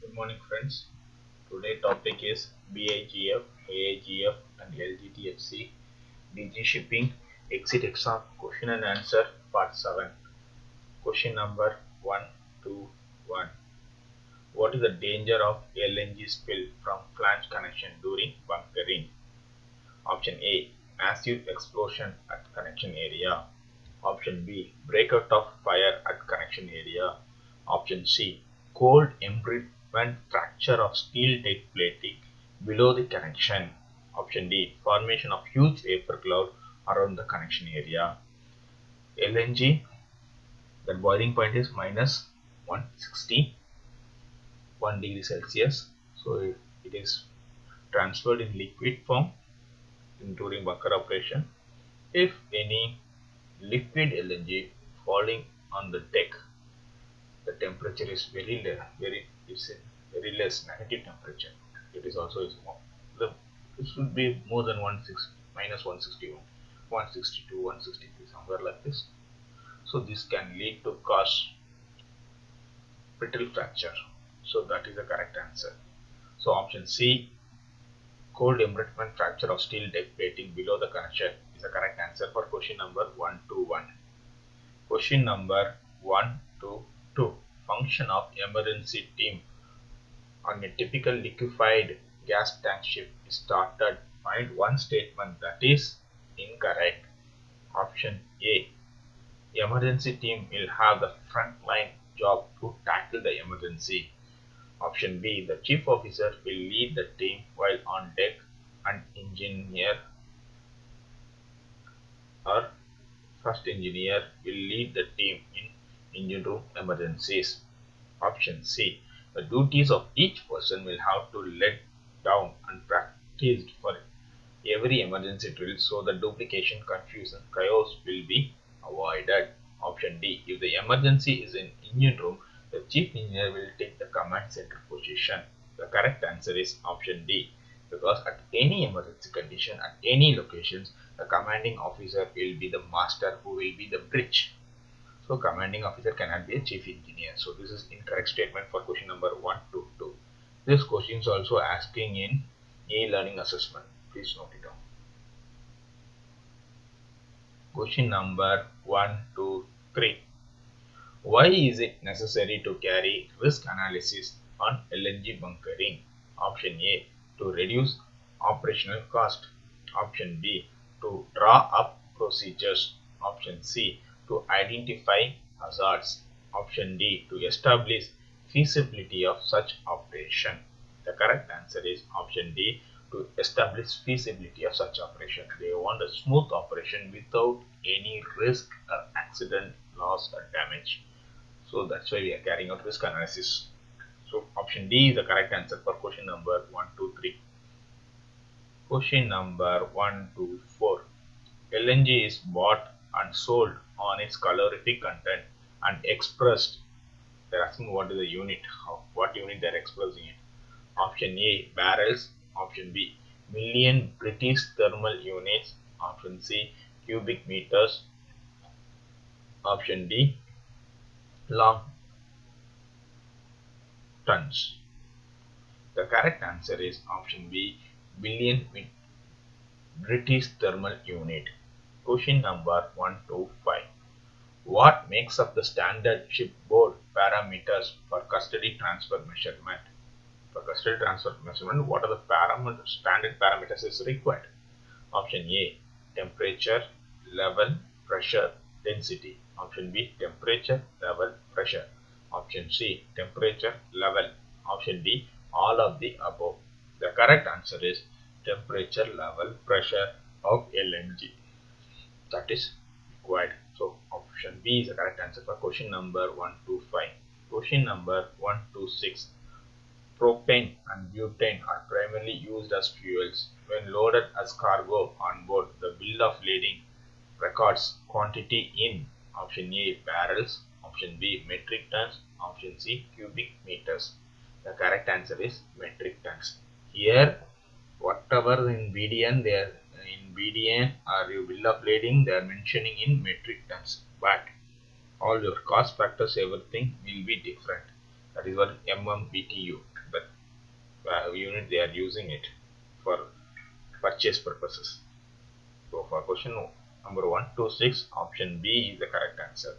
Good morning, friends. Today topic is BIGF, AIGF and LGTFC DG shipping exit exam question and answer part 7. Question number 121. What is the danger of LNG spill from flange connection during bunkering? Option A, massive explosion at connection area. Option B, breakout of fire at connection area. Option C, cold embritment fracture of steel deck plating below the connection. Option D, formation of huge vapor cloud around the connection area. LNG, the boiling point is minus 161 degrees Celsius. So it is transferred in liquid form during bunker operation. If any liquid LNG falling on the deck, the temperature is very less negative temperature. It is also it should be more than minus 161, 162, 163, somewhere like this. So this can lead to cause brittle fracture. So that is the correct answer. So option C, cold embritment fracture of steel deck plating below the connection, is the correct answer for question number 121. Question number 122. Function of emergency team on a typical liquefied gas tank ship is started. Find one statement that is incorrect. Option A, emergency team will have the frontline job to tackle the emergency. Option B, the chief officer will lead the team while on deck and engineer or first engineer will lead the team in engine room emergencies. Option C, the duties of each person will have to let down and practiced for every emergency drill so the duplication, confusion, chaos will be avoided. Option D, if the emergency is in engine room, the chief engineer will take the command center position. The correct answer is option D, because at any emergency condition at any locations, the commanding officer will be the master who will be the bridge. So commanding officer cannot be a chief engineer. So this is incorrect statement for question number 122. This question is also asking in e-learning assessment. Please note it down. Question number 123. Why is it necessary to carry risk analysis on LNG bunkering? Option A, to reduce operational cost. Option B, to draw up procedures. Option C, to identify hazards. Option D, to establish feasibility of such operation. The correct answer is option D, to establish feasibility of such operation. They want a smooth operation without any risk or accident, loss or damage. So that's why we are carrying out risk analysis. So option D is the correct answer for question number 123. Question number 124. LNG is bought and sold on its calorific content and expressed. They're asking what is the unit, what unit they're expressing it. Option A, barrels. Option B, million British thermal units. Option C, cubic meters. Option D, long tons. The correct answer is option B, billion British thermal unit. Question number 125. What makes up the standard shipboard parameters for custody transfer measurement? For custody transfer measurement, what are the standard parameters is required? Option A, temperature, level, pressure, density. Option B, temperature, level, pressure. Option C, temperature, level. Option D, all of the above. The correct answer is temperature, level, pressure of LNG. That is required. So option B is the correct answer for question number 125. Question number 126. Propane and butane are primarily used as fuels. When loaded as cargo on board, the bill of lading records quantity in option A, barrels. Option B, metric tons. Option C, cubic meters. The correct answer is metric tons. Here, whatever in BDN, they are in BDN or your bill of lading, they are mentioning in metric tons. But all your cost factors, everything will be different. That is what MMBTU. unit they are using it for purchase purposes. So for question number 1 to 6, option B is the correct answer.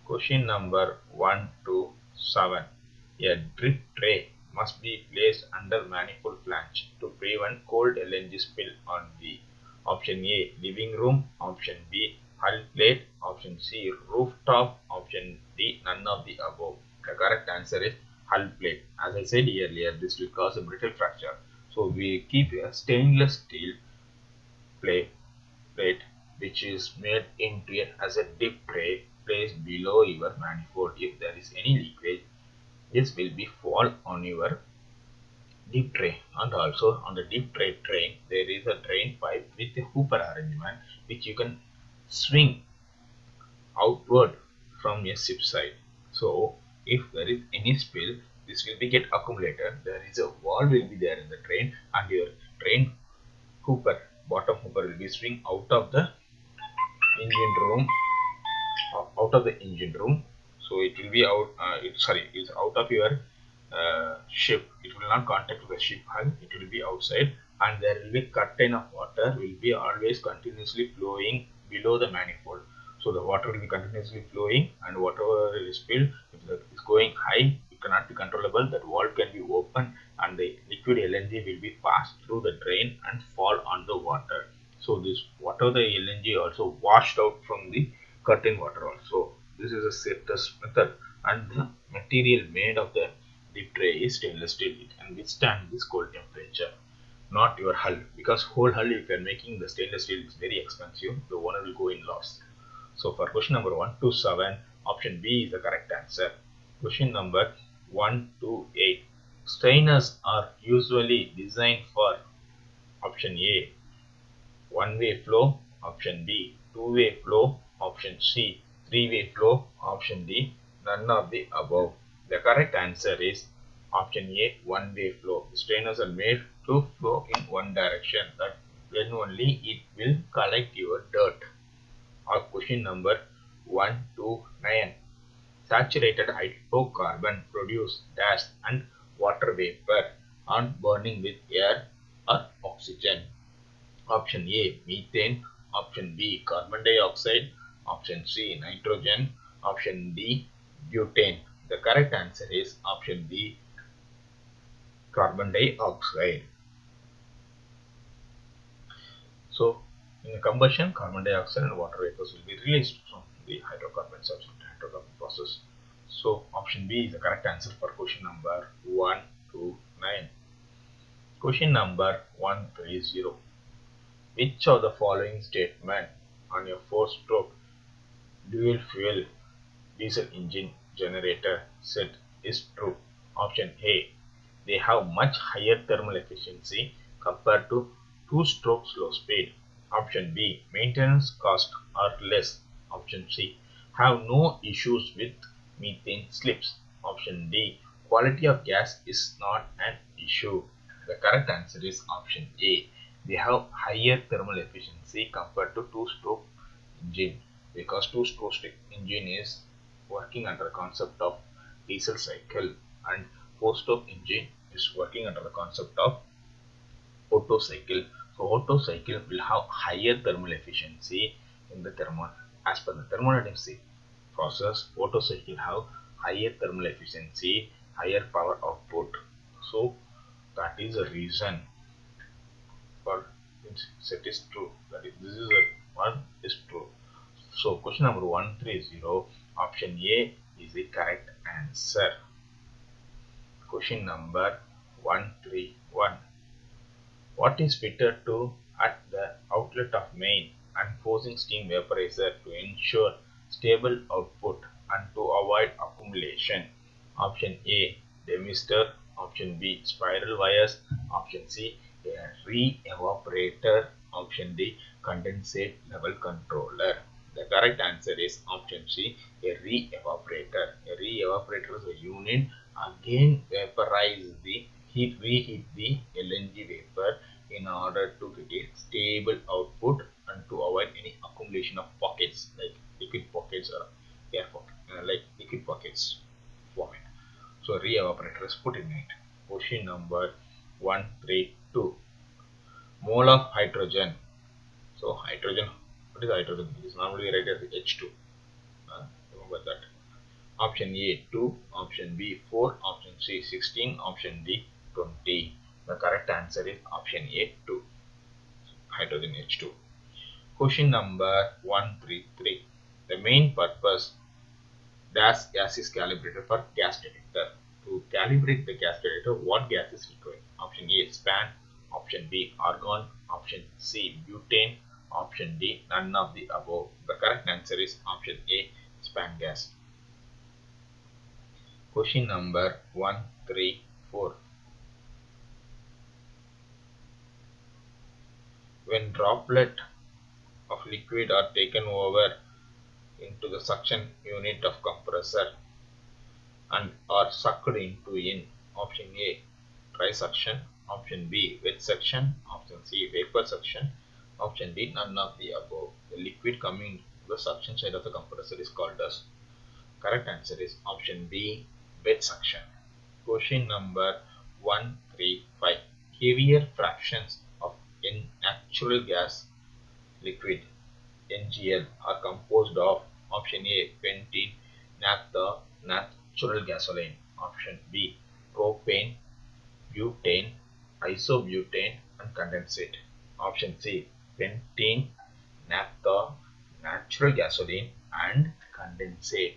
Question number 1 to 7. A drip tray must be placed under manifold flange to prevent cold LNG spill on the option A living room, option B hull plate, option C rooftop, option D none of the above. The correct answer is hull plate. As I said earlier, this will cause a brittle fracture. So we keep a stainless steel plate which is made into it as a dip tray placed below your manifold. If there is any leakage, this will be fall on your dip tray. And also on the dip tray drain there is a drain pipe with a hooper arrangement which you can swing outward from a ship side. So if there is any spill, this will be get accumulated. There is a wall will be there in the drain, and your drain hooper, bottom hooper, will be swing out of the engine room, so it will be out, it's out of your ship. It will not contact the ship hull, it will be outside, and there will be curtain of water will be always continuously flowing below the manifold. So the water will be continuously flowing, and whatever is spilled, if it is going high, it cannot be controllable. That valve can be opened, and the liquid LNG will be passed through the drain and fall on the water. So this water, the LNG also washed out from the curtain water also. This is a safest method, and the material made of the dip tray is stainless steel. It can withstand this cold temperature. Not your hull, because whole hull if you are making the stainless steel is very expensive. The owner will go in loss. So for question number 1 to 7, option B is the correct answer. Question number 1 to 8. Strainers are usually designed for option A one-way flow, option B two-way flow, option C three-way flow, option D none of the above. The correct answer is option A one-way flow. Strainers are made to flow in one direction, that then only it will collect your dirt. Or question number 1 to 9. Saturated hydrocarbon produce gas and water vapor on burning with air or oxygen. Option A methane, option B carbon dioxide, option C nitrogen, option D butane. The correct answer is option B carbon dioxide. So in combustion, carbon dioxide and water vapors will be released from the hydrocarbon process. So option B is the correct answer for question number 1 to 9. Question number 130. Which of the following statement on a 4-stroke dual fuel diesel engine generator set is true? Option A. They have much higher thermal efficiency compared to 2-stroke slow speed. Option B. Maintenance costs are less. Option C. Have no issues with methane slips. Option D. Quality of gas is not an issue. The correct answer is option A. They have higher thermal efficiency compared to 2-stroke engine, because 2-stroke engine is working under the concept of diesel cycle, and 4-stroke engine is working under the concept of Otto cycle. So Otto cycle will have higher thermal efficiency in the as per the thermodynamics process. Otto cycle have higher thermal efficiency, higher power output. So that is the reason for set is true. That is, this is a one is true. So question number 130, option A is the correct answer. Question number 131. What is fitted to at the outlet of main and forcing steam vaporizer to ensure stable output and to avoid accumulation? Option A demister, option B spiral wires, option C a re-evaporator, option D condensate level controller. The correct answer is option C, a re-evaporator. A re-evaporator is a unit again vaporize the reheat the LNG vapor in order to get a stable output and to avoid any accumulation of pockets like liquid pockets or air pockets, like liquid pockets forming. So re-evaporator is put in it. Question number 132. Mole of hydrogen. So hydrogen, what is hydrogen? It is normally written as H2. Remember that. Option A 2, option B 4, option C 16, option D 20. The correct answer is option A 2. Hydrogen H2. Question number 133. The main purpose gas is calibrated for gas detector. To calibrate the gas detector, what gas is required? Option A span, option B argon, option C butane, option D none of the above. The correct answer is option A span gas. Question number 134. When droplet of liquid are taken over into the suction unit of compressor and are sucked into in option A dry suction, option B wet suction, option C vapor suction, option D none of the above. The liquid coming to the suction side of the compressor is called as. Correct answer is option B wet suction. Question number 135. Heavier fractions of natural gas liquid NGL are composed of option A pentene, naphtha, natural gasoline, option B propane, butane, isobutane and condensate, option C pentene, naphtha, natural gasoline and condensate,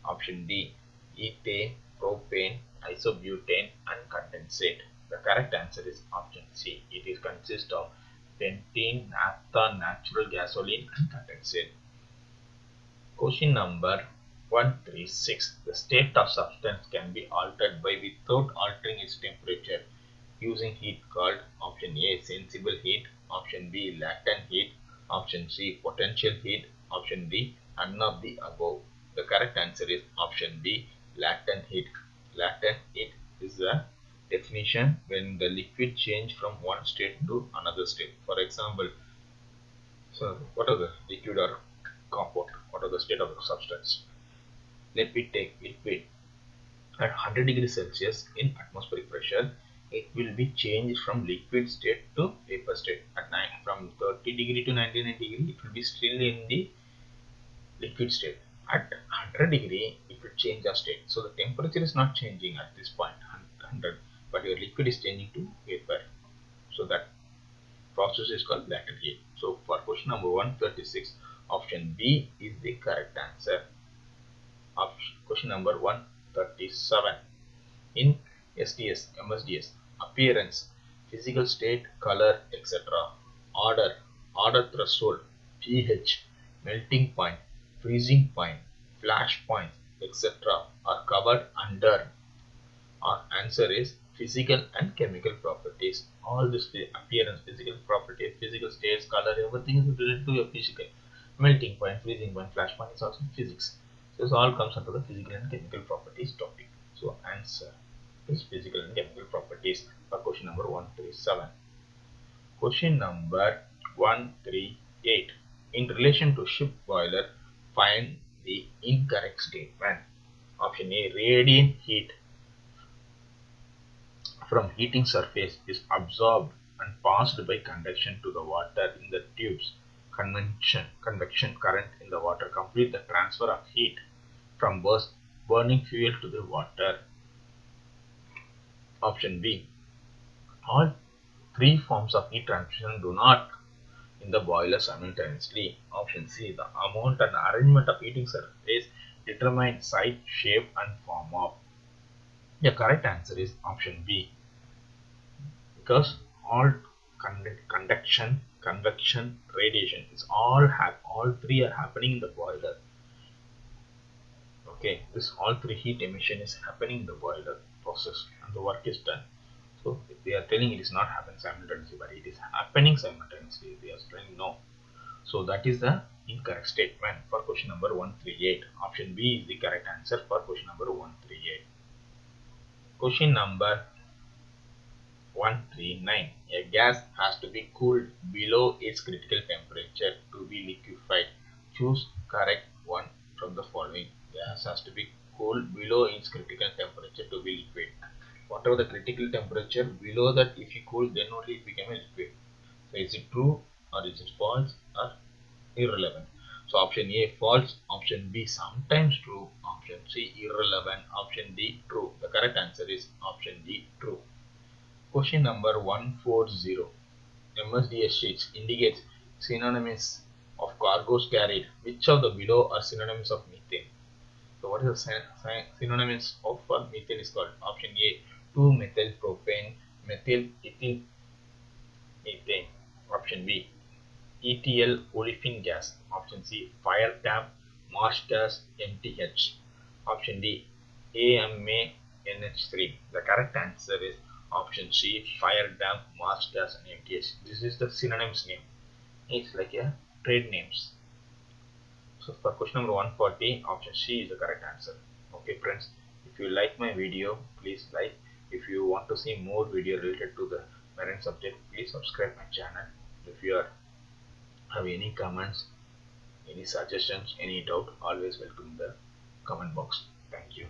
option D ethane, propane, isobutane and condensate. The correct answer is option C. It is consists of pentene, naphtha, natural gasoline and condensate. Question number 136. The state of substance can be altered by without altering its temperature using heat called option A sensible heat, option B latent heat, option C potential heat, option D none of the above. The correct answer is option D latent heat. Latent heat is the definition when the liquid change from one state to another state. For example, so what are the liquid or compound? What are the state of the substance? Let me take liquid at 100 degrees Celsius in atmospheric pressure. It will be changed from liquid state to vapor state. At from 30 degree to 99 degree, it will be still in the liquid state. At 100 degree, it will change the state. So the temperature is not changing at this point 100, but your liquid is changing to vapor. So that process is called latent heat. So for question number 136, option B is the correct answer. Question number 137. In STS, MSDS, appearance, physical state, color, etc., order threshold, pH, melting point, freezing point, flash points, etc. are covered under. Our answer is physical and chemical properties. All this appearance, physical properties, physical states, color, everything is related to your physical. Melting point, freezing point, flash point is also physics. So this all comes under the physical and chemical properties topic. So answer is physical and chemical properties for question number 137. Question number 138. In relation to ship boiler, find the incorrect statement. Option A, radiant heat from heating surface is absorbed and passed by conduction to the water in the tubes. Convection current in the water complete the transfer of heat from burning fuel to the water. Option B, all three forms of heat transmission do not in the boiler simultaneously. Option C, the amount and arrangement of heating surface determine size, shape and form of. The correct answer is option B, because all conduction, convection, radiation is all three are happening in the boiler. Okay, this all three heat emission is happening in the boiler process and the work is done. So if they are telling it is not happening simultaneously, but it is happening simultaneously, they are saying no. So that is the incorrect statement for question number 138. Option B is the correct answer for question number 138. Question number 139. A gas has to be cooled below its critical temperature to be liquefied. Choose correct one from the following. Gas has to be cooled below its critical temperature to be liquid. Whatever the critical temperature, below that if you cool, then only it became a liquid. So is it true or is it false or irrelevant? So option A false, option B sometimes true, option C irrelevant, option D true. The correct answer is option D true. Question number 140. MSDS sheets indicates synonyms of cargoes carried. Which of the below are synonyms of methane? So what is the synonyms of methane is called? Option A 2-methyl propane, methyl ethyl methane. Option B ETL olefin gas. Option C fire tap marsh gas MTH. Option D AMANH3. The correct answer is option C fire tap marsh gas and MTH. This is the synonyms name. It's like a trade names. So for question number 140, option C is the correct answer. Okay friends, if you like my video, please like. If you want to see more video related to the marine subject, please subscribe my channel. If you have any comments, any suggestions, any doubt, always welcome in the comment box. Thank you.